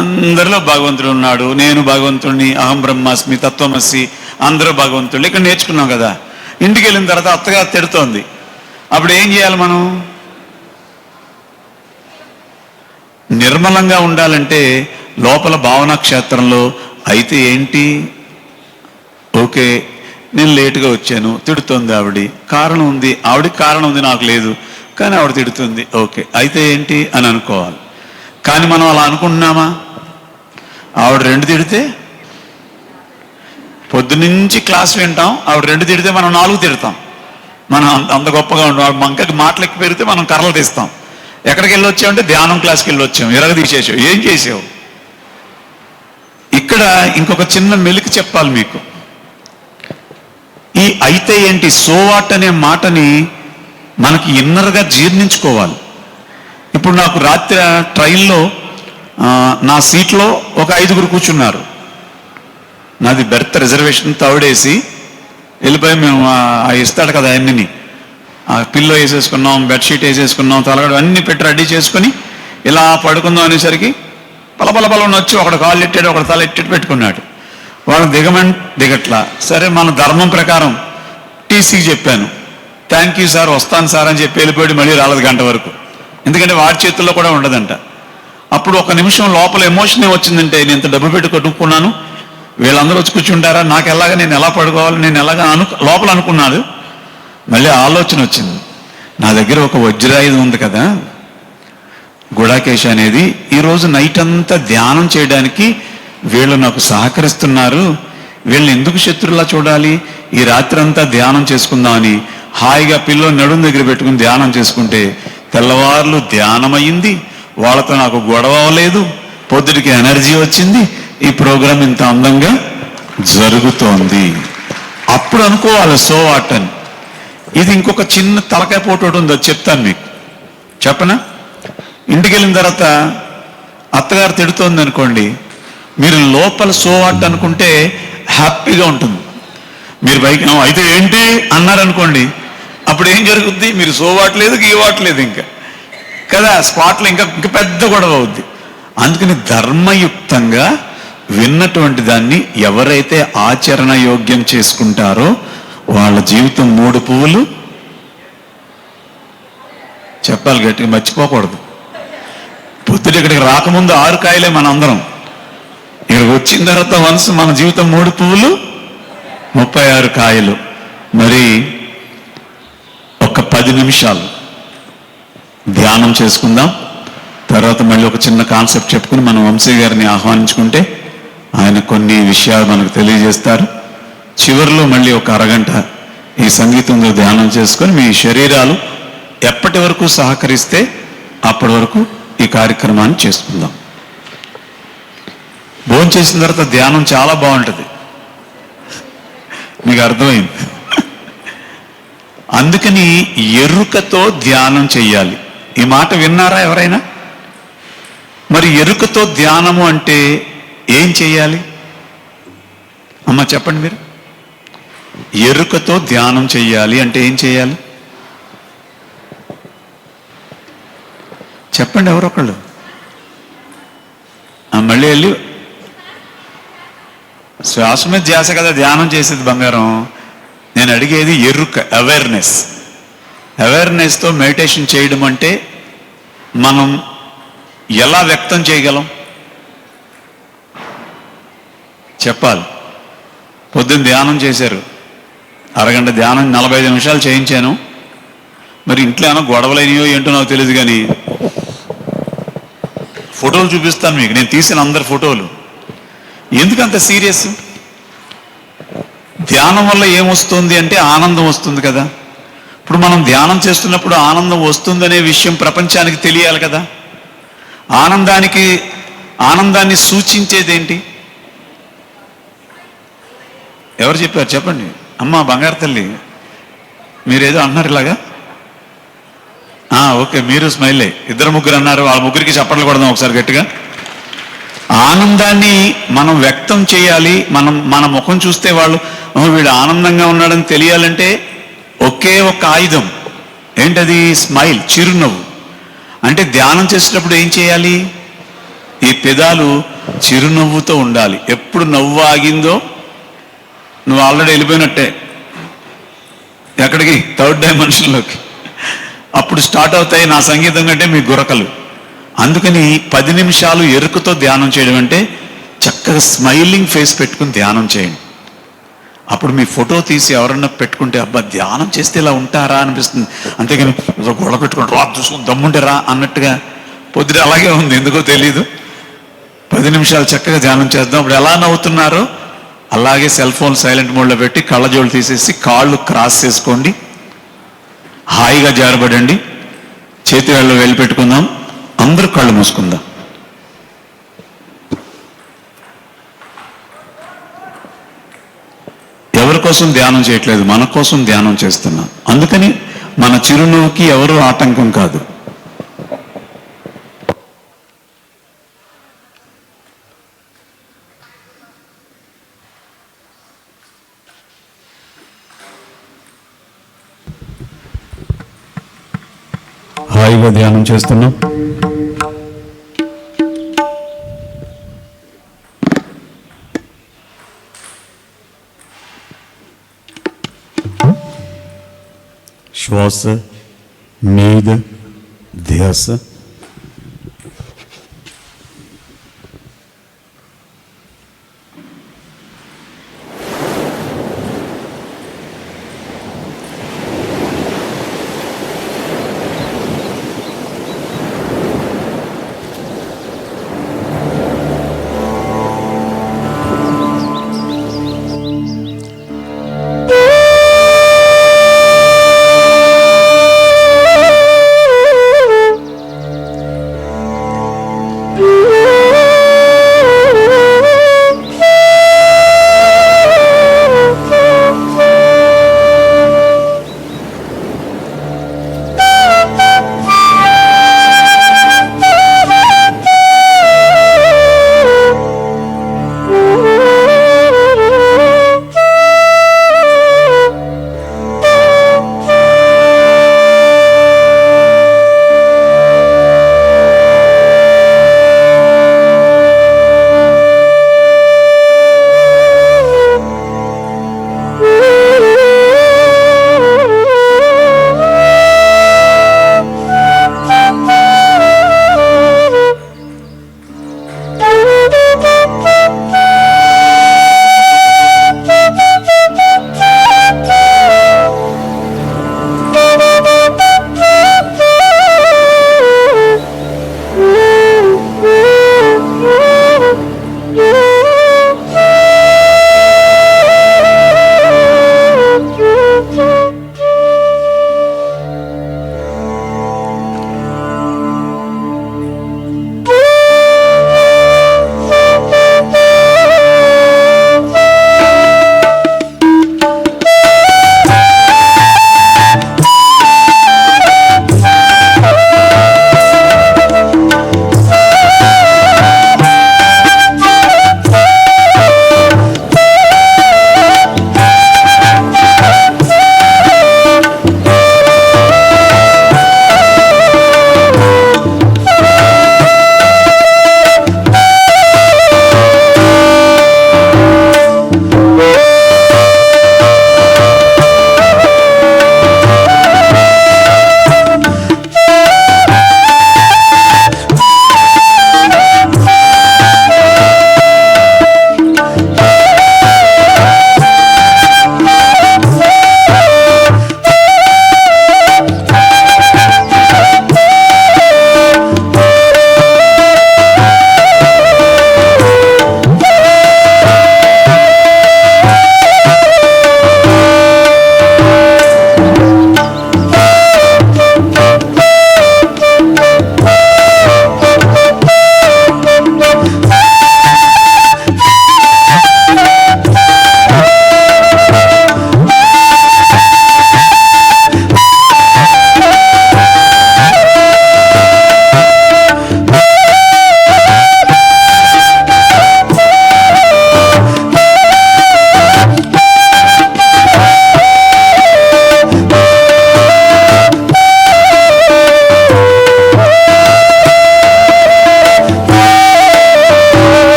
అందరిలో భగవంతుడు ఉన్నాడు, నేను భగవంతుడిని, అహం బ్రహ్మాస్మి, తత్వమసి, అందరూ భగవంతుడు. ఇక్కడ నేర్చుకున్నాం కదా. ఇంటికి వెళ్ళిన తర్వాత అత్తగా తిడుతోంది. అప్పుడు ఏం చేయాలి మనం? నిర్మలంగా ఉండాలంటే లోపల భావనా క్షేత్రంలో అయితే ఏంటి, ఓకే నేను లేటుగా వచ్చాను, తిడుతుంది ఆవిడ, కారణం ఉంది, ఆవిడికి కారణం ఉంది, నాకు లేదు, కానీ ఆవిడ తిడుతుంది, ఓకే అయితే ఏంటి అని అనుకోవాలి. కానీ మనం అలా అనుకుంటున్నామా? ఆవిడ 2 తిడితే పొద్దునుంచి క్లాస్ వింటాం, ఆవిడ 2 తిడితే మనం 4 తిడతాం. మనం అంత గొప్పగా ఉంటాం. మంకకి మాటలెక్కి పెరిగితే మనం కర్రలు తీస్తాం. ఎక్కడికి వెళ్ళి వచ్చామంటే ధ్యానం క్లాస్కి వెళ్ళి వచ్చాం, ఎరగ తీసేసావు, ఏం చేసావు? ఇక్కడ ఇంకొక చిన్న మెలికి చెప్పాలి మీకు. ఈ అయితే ఏంటి, సోవాట్ అనే మాటని మనకి ఇన్నర్గా జీర్ణించుకోవాలి. ఇప్పుడు నాకు రాత్రి ట్రైన్లో నా సీట్లో ఒక 5గురు కూర్చున్నారు. నాది బెర్త్ రిజర్వేషన్ తౌడేసి వెళ్ళిపోయి మేము ఇస్తాడు కదా అన్నీ, ఆ పిల్లో వేసేసుకున్నాం, బెడ్షీట్ వేసేసుకున్నాం, తలగడ అన్నీ పెట్టి రెడీ చేసుకుని ఇలా పడుకుందాం అనేసరికి పలపలపలని వచ్చి ఒకడు కాళ్ళు ఎట్టాడు, ఒకడు తల ఎట్టి పెట్టుకున్నాడు. వాడు దిగట్లా. సరే మన ధర్మం ప్రకారం టీసీకి చెప్పాను, థ్యాంక్ యూ సార్, వస్తాను సార్ అని చెప్పి వెళ్ళిపోయి మళ్ళీ రాలేదు గంట వరకు. ఎందుకంటే వాడి చేతుల్లో కూడా ఉండదంట. అప్పుడు ఒక నిమిషం లోపల ఎమోషన్ ఏమొచ్చిందంటే, నేను ఇంత డబ్బు పెట్టి కొట్టుకున్నాను, వీళ్ళందరూ వచ్చి కూర్చుంటారా, నాకు ఎలాగా, నేను ఎలా పడుకోవాలి, నేను ఎలాగా లోపల అనుకున్నాడు. మళ్ళీ ఆలోచన వచ్చింది, నా దగ్గర ఒక వజ్రాయుధం ఉంది కదా, గుడాకేశ అనేది, ఈరోజు నైట్ అంతా ధ్యానం చేయడానికి వీళ్ళు నాకు సహకరిస్తున్నారు, వీళ్ళని ఎందుకు శత్రులా చూడాలి, ఈ రాత్రి అంతా ధ్యానం చేసుకుందామని హాయిగా పిల్లలు నడుము దగ్గర పెట్టుకుని ధ్యానం చేసుకుంటే తెల్లవారులు ధ్యానం అయ్యింది, వాళ్ళతో నాకు గొడవ లేదు, పొద్దుటికి ఎనర్జీ వచ్చింది, ఈ ప్రోగ్రాం ఇంత అందంగా జరుగుతోంది. అప్పుడు అనుకోవాలి సో వాట్ అని. ఇది ఇంకొక చిన్న తలకాయ పోటు ఒకటి ఉంది, అది చెప్తాను మీకు. చెప్పనా? ఇంటికి వెళ్ళిన తర్వాత అత్తగారు తిడుతోంది అనుకోండి, మీరు లోపల సో వాట్ అనుకుంటే హ్యాపీగా ఉంటుంది. మీరు బయట అయితే ఏంటి అన్నారనుకోండి, అప్పుడు ఏం జరుగుద్ది, మీరు సో వాట్లేదు, గీ వాట్లేదు ఇంకా కదా, స్పాట్లో ఇంకా పెద్ద గొడవ అవుద్ది. అందుకని ధర్మయుక్తంగా విన్నటువంటి దాన్ని ఎవరైతే ఆచరణ యోగ్యం చేసుకుంటారో వాళ్ళ జీవితం 3 పువ్వులు. చెప్పాలి గట్టిగా, మర్చిపోకూడదు. పొద్దుట ఇక్కడికి రాకముందు 6 కాయలే మన అందరం, ఇక్కడికి వచ్చిన తర్వాత వన్స్ మన జీవితం 3 పువ్వులు 36 కాయలు. మరి ఒక 10 నిమిషాలు ధ్యానం చేసుకుందాం. తర్వాత మళ్ళీ ఒక చిన్న కాన్సెప్ట్ చెప్పుకుని మనం వంశీ గారిని ఆహ్వానించుకుంటే ఆయన కొన్ని విషయాలు మనకు తెలియజేస్తారు. చివరిలో మళ్ళీ ఒక అరగంట ఈ సంగీతంలో ధ్యానం చేసుకొని మీ శరీరాలు ఎప్పటి వరకు సహకరిస్తే అప్పటి వరకు ఈ కార్యక్రమాన్ని చేసుకుందాం. భోజనం చేసిన తర్వాత ధ్యానం చాలా బాగుంటుంది, మీకు అర్థమైంది. అందుకని ఎరుకతో ధ్యానం చెయ్యాలి. ఈ మాట విన్నారా ఎవరైనా? మరి ఎరుకతో ధ్యానము అంటే ఏం చెయ్యాలి అమ్మ చెప్పండి మీరు. ఎరుకతో ధ్యానం చెయ్యాలి అంటే ఏం చెయ్యాలి చెప్పండి ఎవరొకళ్ళు. మళ్ళీ వెళ్ళి శ్వాస మీద ధ్యాస కదా ధ్యానం చేసేది బంగారం. నేను అడిగేది ఎరుక, అవేర్నెస్. అవేర్నెస్తో మెడిటేషన్ చేయడం అంటే మనం ఎలా వ్యక్తం చేయగలం చెప్పాలి. పొద్దున్న ధ్యానం చేశారు, అరగంట ధ్యానం 45 నిమిషాలు చేయించాను. మరి ఇంట్లో ఏమైనా గొడవలైనయో ఏంటో నాకు తెలియదు, కానీ ఫోటోలు చూపిస్తాను మీకు, నేను తీసిన అందరి ఫోటోలు. ఎందుకంత సీరియస్? ధ్యానం వల్ల ఏమొస్తుంది అంటే ఆనందం వస్తుంది కదా. ఇప్పుడు మనం ధ్యానం చేస్తున్నప్పుడు ఆనందం వస్తుందనే విషయం ప్రపంచానికి తెలియాలి కదా. ఆనందాన్ని సూచించేది ఏంటి? ఎవరు చెప్పారు చెప్పండి అమ్మ బంగారు తల్లి, మీరేదో అన్నారు ఇలాగా. ఓకే, మీరు స్మైలే, 2-3 అన్నారు, వాళ్ళ ముగ్గురికి చప్పట్లు కొడదాం ఒకసారి గట్టిగా. ఆనందాన్ని మనం వ్యక్తం చేయాలి. మన ముఖం చూస్తే వాళ్ళు వీడు ఆనందంగా ఉన్నాడని తెలియాలంటే ఒకే ఒక ఆయుధం ఏంటది? స్మైల్, చిరునవ్వు. అంటే ధ్యానం చేసేటప్పుడు ఏం చేయాలి? ఈ పెదాలు చిరునవ్వుతో ఉండాలి. ఎప్పుడు నవ్వు ఆగిందో నువ్వు ఆల్రెడీ వెళ్ళిపోయినట్టే. ఎక్కడికి? థర్డ్ డైమెన్షన్లోకి. అప్పుడు స్టార్ట్ అవుతాయి నా సంగీతం కంటే మీ గురకలు. అందుకని 10 నిమిషాలు ఎరుకతో ధ్యానం చేయడం అంటే చక్కగా స్మైలింగ్ ఫేస్ పెట్టుకుని ధ్యానం చేయండి. అప్పుడు మీ ఫోటో తీసి ఎవరన్నా పెట్టుకుంటే అబ్బా ధ్యానం చేస్తే ఇలా ఉంటారా అనిపిస్తుంది. అంతేగాని గొడవ పెట్టుకుని రా చూసుకుని దమ్ముంటే రా అన్నట్టుగా పొద్దుట అలాగే ఉంది, ఎందుకో తెలీదు. 10 నిమిషాలు చక్కగా ధ్యానం చేద్దాం. ఇప్పుడు ఎలా నవ్వుతున్నారో అలాగే సెల్ ఫోన్ సైలెంట్ మోడ్లో పెట్టి కళ్ళజోళ్ళు తీసేసి కాళ్ళు క్రాస్ చేసుకోండి, హాయిగా జారబడండి, చేతి వేళ్ళు వెళ్ళి పెట్టుకుందాం, అందరూ కళ్ళు మూసుకుందాం. ఎవరి కోసం ధ్యానం చేయట్లేదు, మన కోసం ధ్యానం చేస్తున్నాం. అందుకని మన చిరునవ్వుకి ఎవరు ఆటంకం కాదు. హాయిగా ధ్యానం చేస్తున్నాం. శ్వాస మీద ధ్యాస.